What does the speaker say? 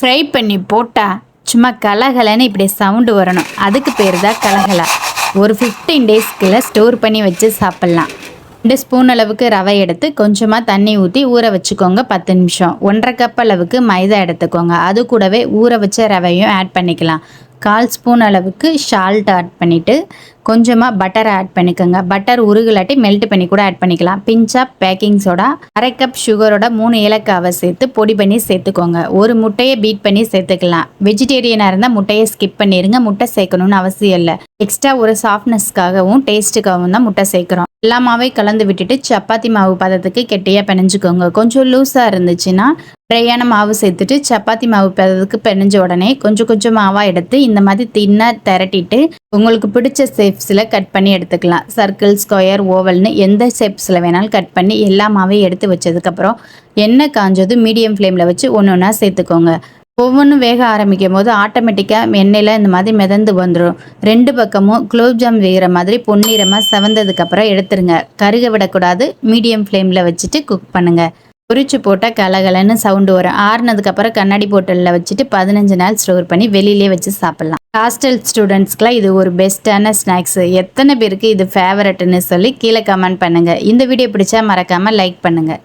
Fry பண்ணி போட்டால் சும்மா கலகலன்னு இப்படி சவுண்டு வரணும். அதுக்கு பேர் தான் கலகலா. ஒரு 15 டேஸ்க்குள்ள ஸ்டோர் பண்ணி வச்சு சாப்பிட்லாம். 2 ஸ்பூன் அளவுக்கு ரவை எடுத்து கொஞ்சமாக தண்ணி ஊற்றி ஊற வச்சுக்கோங்க 10 நிமிஷம். 1.5 கப் அளவுக்கு மைதா எடுத்துக்கோங்க. அது கூடவே ஊற வச்ச ரவையும் ஆட் பண்ணிக்கலாம். 1/4 ஸ்பூன் அளவுக்கு சால்ட் ஆட் பண்ணிவிட்டு கொஞ்சமாக பட்டரை ஆட் பண்ணிக்கோங்க. பட்டர் உருகுலாட்டி மெல்ட் பண்ணி கூட ஆட் பண்ணிக்கலாம். பிஞ்சாக பேக்கிங் சோடா, 1/2 கப் சுகரோட 3 ஏலக்காவை சேர்த்து பொடி பண்ணி சேர்த்துக்கோங்க. ஒரு முட்டையை பீட் பண்ணி சேர்த்துக்கலாம். வெஜிடேரியனாக இருந்தால் முட்டையை ஸ்கிப் பண்ணிடுங்க. முட்டை சேர்க்கணும்னு அவசியம் இல்லை. எக்ஸ்ட்ரா ஒரு சாஃப்ட்னஸ்க்காகவும் டேஸ்ட்டுக்காகவும் தான் முட்டை சேர்க்குறோம். எல்லா மாவையும் கலந்து விட்டுட்டு சப்பாத்தி மாவு பதத்துக்கு கெட்டியாக பிணைஞ்சிக்கோங்க. கொஞ்சம் லூஸாக இருந்துச்சுன்னா ட்ரையான மாவு சேர்த்துட்டு சப்பாத்தி மாவு பதத்துக்கு பிணைஞ்ச உடனே கொஞ்சம் கொஞ்சம் மாவாக எடுத்து இந்த மாதிரி தின்னாக திரட்டிட்டு உங்களுக்கு பிடிச்ச ஷேப்ஸில் கட் பண்ணி எடுத்துக்கலாம். சர்க்கிள், ஸ்கொயர், ஓவல்னு எந்த ஷேப்ஸில் வேணாலும் கட் பண்ணி எல்லா மாவையும் எடுத்து வச்சதுக்கப்புறம் எண்ணெய் காஞ்சது மீடியம் ஃப்ளேமில் வச்சு ஒன்று ஒன்றா சேர்த்துக்கோங்க. ஒவ்வொன்றும் வேக ஆரம்பிக்கும் போது ஆட்டோமேட்டிக்காக எண்ணெயில் இந்த மாதிரி மிதந்து வந்துடும். 2 பக்கமும் குலோப்ஜாம் வேகிற மாதிரி பொன்னிறமாக செவந்ததுக்கப்புறம் எடுத்துருங்க. கருக விடக்கூடாது. மீடியம் ஃப்ளேமில் வச்சுட்டு குக் பண்ணுங்கள். பொரிச்சு போட்டால் கலகலன்னு சவுண்டு வரும். ஆறுனதுக்கப்புறம் கண்ணாடி போட்டலில் வச்சுட்டு 15 நாள் ஸ்டோர் பண்ணி வெளியிலே வச்சு சாப்பிட்லாம். ஹாஸ்டல் ஸ்டூடெண்ட்ஸ்க்குலாம் இது ஒரு பெஸ்ட்டான ஸ்நாக்ஸு. எத்தனை பேருக்கு இது ஃபேவரட்னு சொல்லி கீழே கமெண்ட் பண்ணுங்கள். இந்த வீடியோ பிடிச்சா மறக்காமல் லைக் பண்ணுங்கள்.